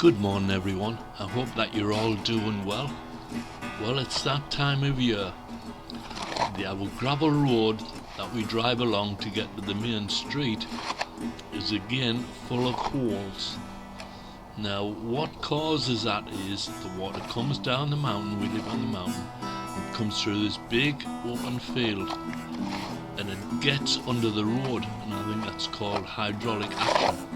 Good morning everyone, I hope that you're all doing well. Well, it's that time of year. The gravel road that we drive along to get to the main street is again full of holes. Now what causes that is the water comes down the mountain, we live on the mountain, and comes through this big open field and it gets under the road, and I think that's called hydraulic action.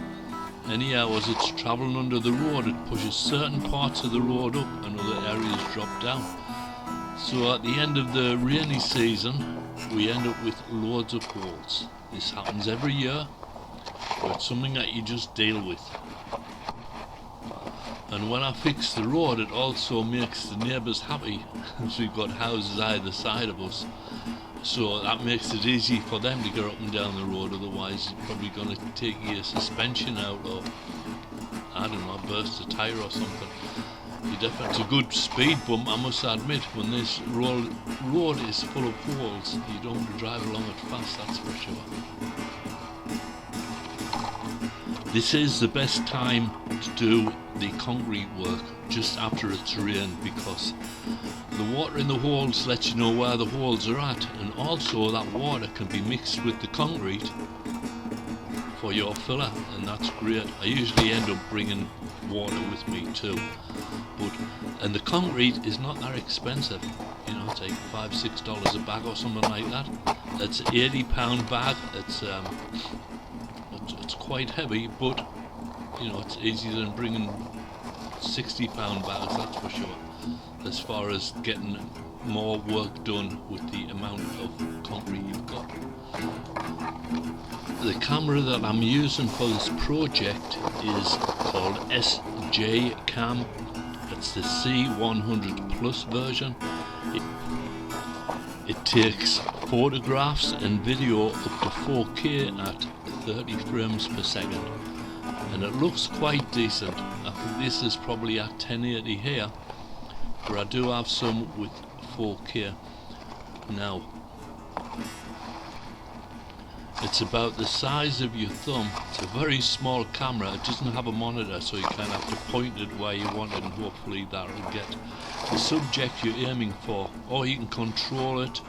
Anyhow, as it's travelling under the road, it pushes certain parts of the road up and other areas drop down. So at the end of the rainy season, we end up with loads of holes. This happens every year, but it's something that you just deal with. And when I fix the road, it also makes the neighbours happy, as we've got houses either side of us. So that makes it easy for them to get up and down the road, otherwise you're probably going to take your suspension out or, I don't know, burst a tyre or something. It's a good speed bump, I must admit. When this road is full of holes, you don't want to drive along it fast, that's for sure. This is the best time to do the concrete work just after it's rained, because the water in the holes lets you know where the holes are at, and also that water can be mixed with the concrete for your filler, and that's great. I usually end up bringing water with me too, and the concrete is not that expensive, you know, it's like $5-6 a bag or something like that. It's an £80 bag. It's quite heavy, but you know, it's easier than bringing £60 bags, that's for sure, as far as getting more work done with the amount of concrete you've got. The camera that I'm using for this project is called SJCAM. It's the C100 Plus version. It takes photographs and video up to 4K at 30 frames per second, and it looks quite decent. I think this is probably at 1080 here, but I do have some with 4K. Now, it's about the size of your thumb. It's a very small camera. It doesn't have a monitor, so you kind of have to point it where you want it, and hopefully that'll get the subject you're aiming for. Or you can control it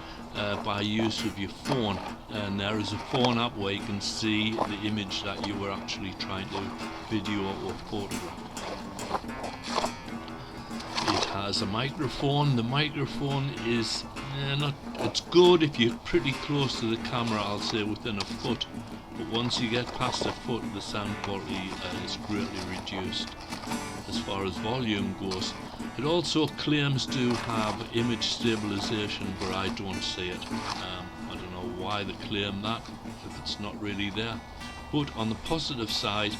by use of your phone, and there is a phone app where you can see the image that you were actually trying to video or photograph. It has a microphone. The microphone is it's good if you're pretty close to the camera, I'll say within a foot, but once you get past a foot, the sound quality is greatly reduced as far as volume goes. It also claims to have image stabilization, but I don't see it. I don't know why they claim that if it's not really there. But on the positive side,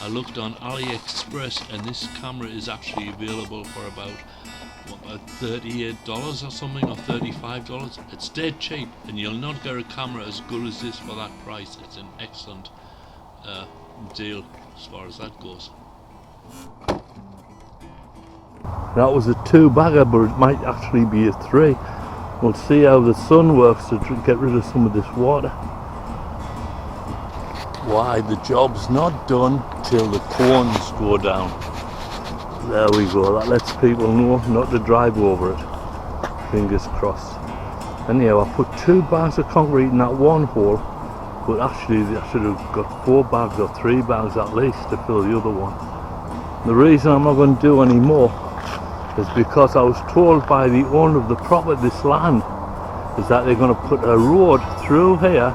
I looked on AliExpress, and this camera is actually available for about $38 or something, or $35. It's dead cheap, and you'll not get a camera as good as this for that price. It's an excellent deal as far as that goes. That was a 2-bagger, but it might actually be a 3. We'll see how the sun works to get rid of some of this water. Why, the job's not done till the cones go down. There we go, that lets people know not to drive over it. Fingers crossed. Anyhow, I put 2 bags of concrete in that one hole, but actually I should have got 4 bags or 3 bags at least to fill the other one. The reason I'm not going to do any more is because I was told by the owner of the property, this land, is that they're going to put a road through here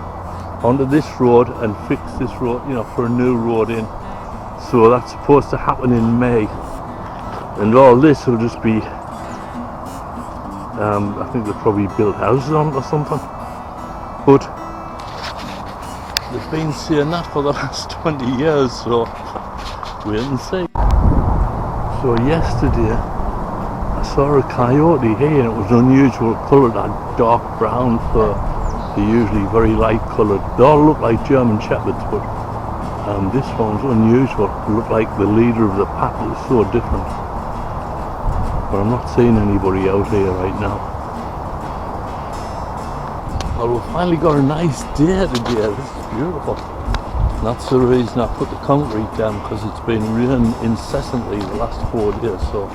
onto this road and fix this road, you know, for a new road in. So that's supposed to happen in May, and all this will just be I think they'll probably build houses on it or something, but they've been saying that for the last 20 years, so wait and see. So yesterday I saw a coyote here, and it was unusual coloured, had dark brown fur. They're usually very light coloured. They all look like German Shepherds, but this one's unusual. It looked like the leader of the pack. It was so different. But I'm not seeing anybody out here right now. Well, we've finally got a nice day today. This is beautiful. And that's the reason I put the concrete down, because it's been raining incessantly the last 4 days, so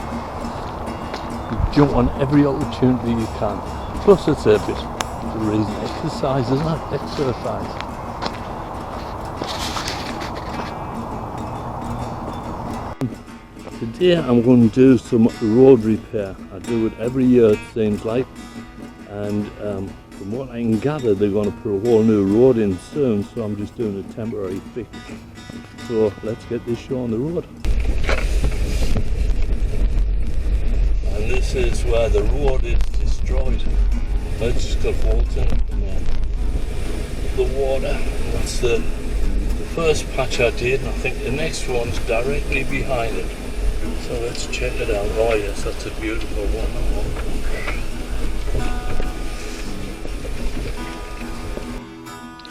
you jump on every opportunity you can. Plus it's a bit the reason exercise, isn't it? Exercise. Today I'm going to do some road repair. I do it every year, it seems like, and from what I can gather they're going to put a whole new road in soon, so I'm just doing a temporary fix. So let's get this show on the road. And this is where the road is destroyed. It's just got holes in it from the water. That's the first patch I did, and I think the next one's directly behind it. So let's check it out. Oh yes, that's a beautiful one.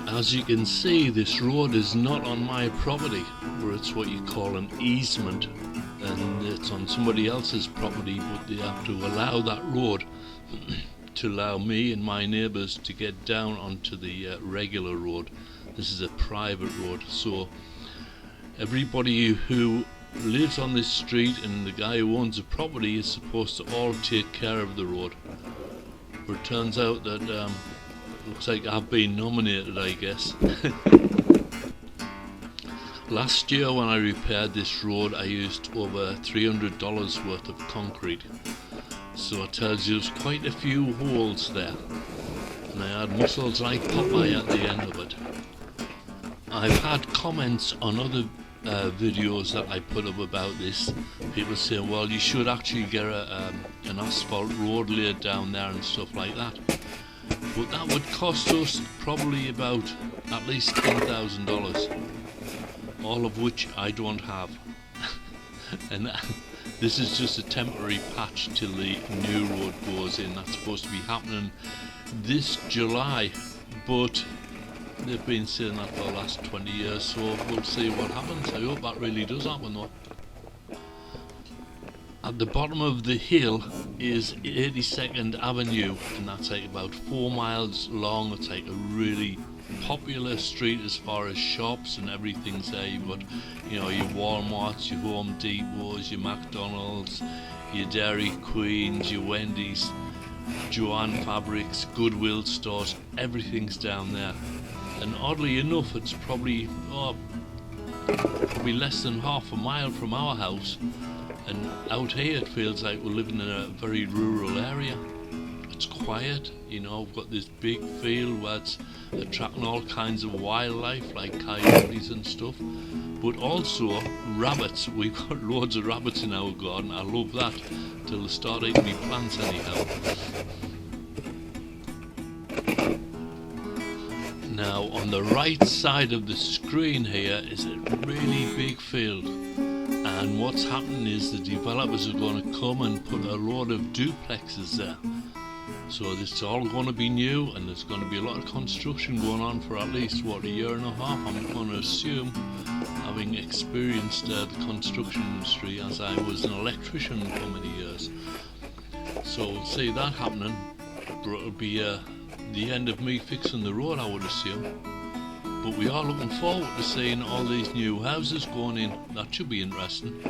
As you can see, this road is not on my property, where it's what you call an easement, and it's on somebody else's property, but they have to allow that road to allow me and my neighbours to get down onto the regular road. This is a private road, so everybody who lives on this street and the guy who owns the property is supposed to all take care of the road. But it turns out that looks like I've been nominated, I guess. Last year when I repaired this road I used over $300 worth of concrete, so it tells you there's quite a few holes there, and I had muscles like Popeye at the end of it. I've had comments on other videos that I put up about this. People say, well, you should actually get an asphalt road laid down there and stuff like that, but that would cost us probably about at least $10,000, all of which I don't have. And this is just a temporary patch till the new road goes in. That's supposed to be happening this July, but they've been saying that for the last 20 years, so we'll see what happens. I hope that really does happen though. At the bottom of the hill is 82nd Avenue, and that's like about 4 miles long. It's like a really popular street as far as shops and everything's there. You've got, you know, your Walmarts, your Home Depots, your McDonald's, your Dairy Queens, your Wendy's, Joanne Fabrics, Goodwill stores, everything's down there. And oddly enough, it's probably less than half a mile from our house, and out here it feels like we're living in a very rural area. It's quiet, you know, we've got this big field where it's attracting all kinds of wildlife like coyotes and stuff, but also rabbits. We've got loads of rabbits in our garden. I love that, till they start eating me plants anyhow. Now on the right side of the screen here is a really big field, and what's happening is the developers are going to come and put a load of duplexes there. So this is all going to be new, and there's going to be a lot of construction going on for at least, what, a year and a half, I'm going to assume, having experienced the construction industry as I was an electrician for many years. So we'll see that happening, but it'll be the end of me fixing the road, I would assume. But we are looking forward to seeing all these new houses going in. That should be interesting.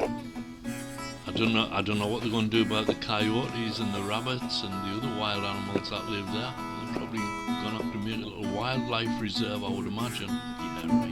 I don't know what they're going to do about the coyotes and the rabbits and the other wild animals that live there. They're probably going to have to make a little wildlife reserve, I would imagine. Yeah, right.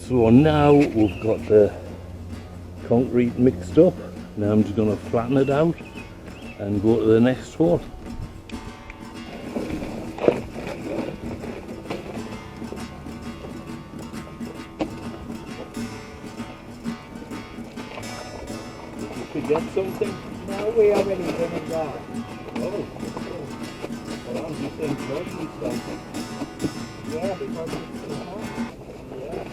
So now we've got the concrete mixed up. Now I'm just going to flatten it out and go to the next hole. Did you get something? No, we already done it all. Oh, well, I'm just enjoying myself. Yeah, because it's too hot. Yeah.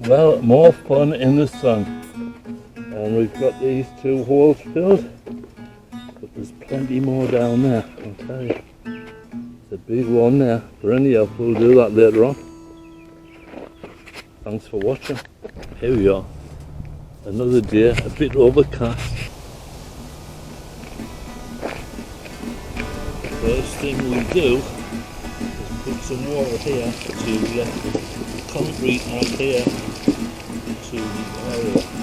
Well, more fun in the sun. And we've got these 2 holes filled, but there's plenty more down there, I'll tell you. It's a big one there, but anyhow, we'll do that later on. Thanks for watching. Here we are, another day, a bit overcast. First thing we do is put some water here to concrete out here to the area.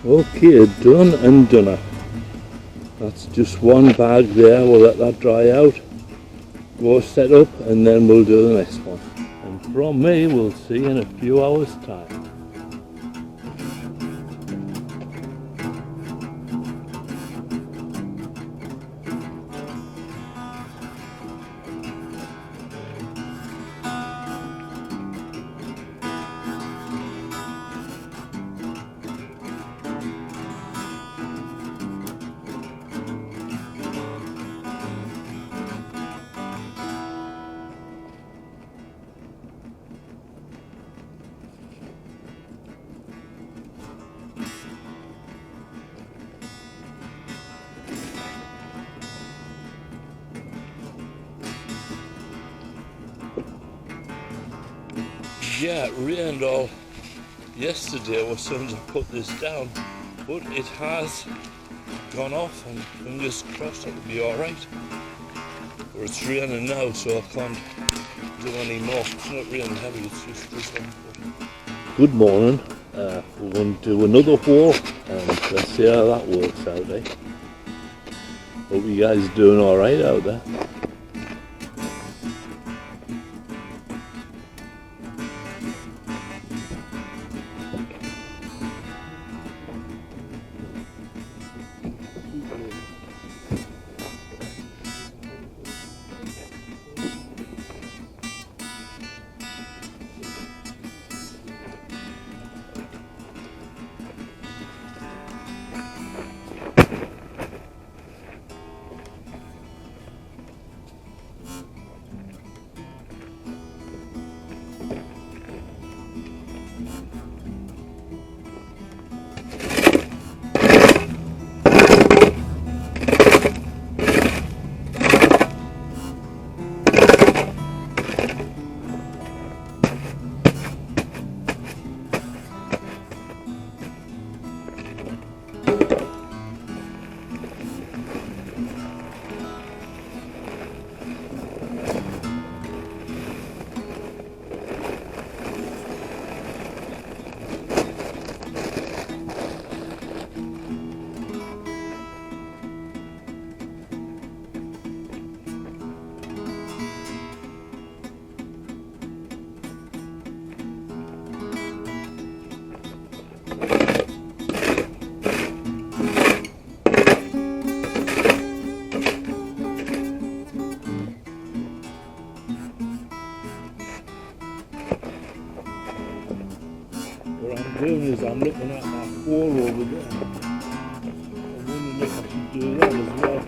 Okay, done and done. That's just one bag there. We'll let that dry out, go set up, and then we'll do the next one. And from me, we'll see you in a few hours' time. Yeah, it rained all yesterday as soon as I put this down, but it has gone off and fingers crossed it'll be alright. But it's raining now, so I can't do any more. It's not raining heavy, it's just drizzling. Good morning. We're going to do another hole and let's see how that works out, eh? Hope you guys are doing alright out there. What I'm doing is I'm looking at that hole over there. I'm wondering if I should do that as well.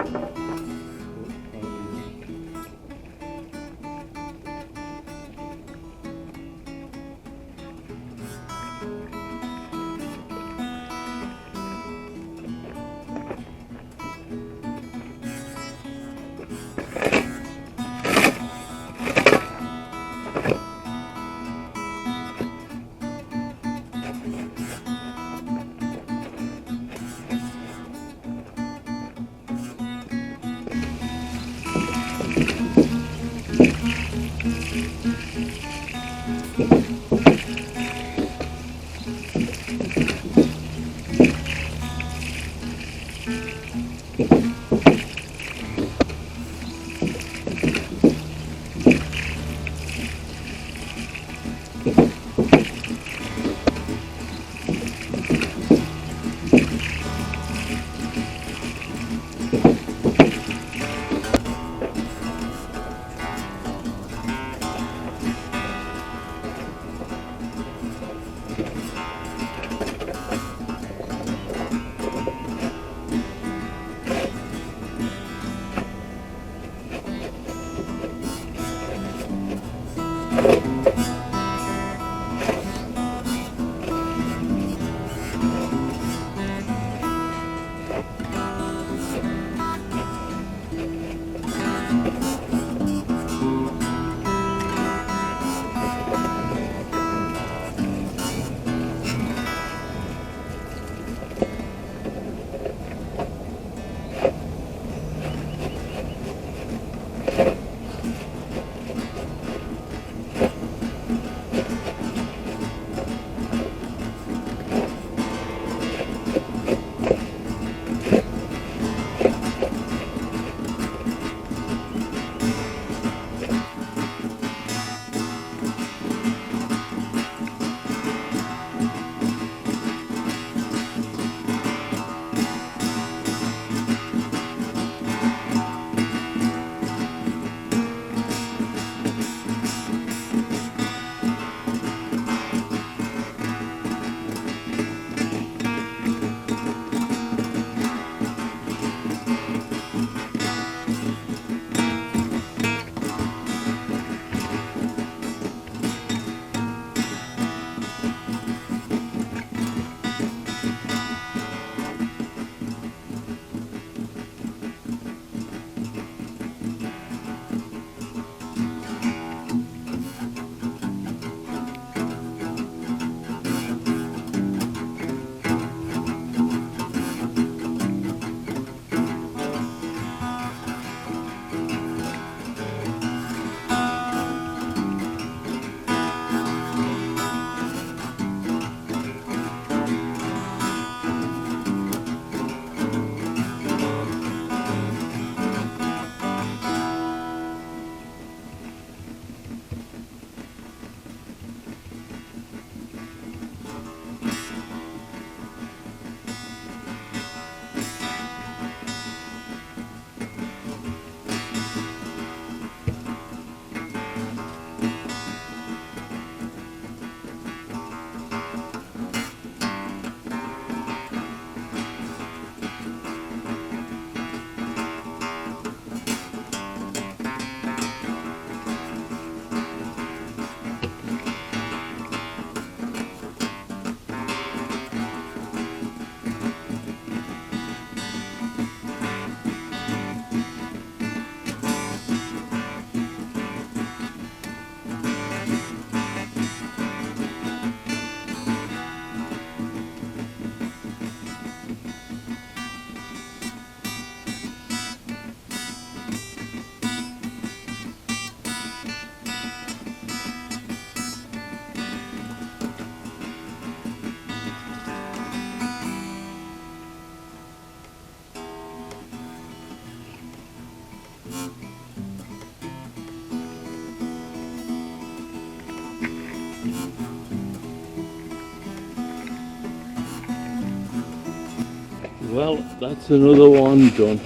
Well, that's another one done.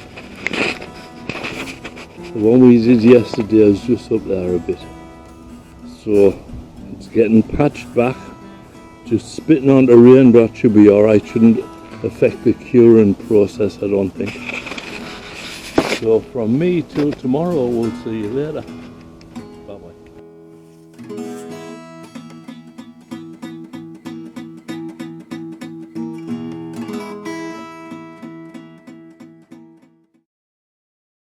The one we did yesterday is just up there a bit. So it's getting patched back. Just spitting onto rain, but that should be alright. Shouldn't affect the curing process, I don't think. So from me till tomorrow, we'll see you later.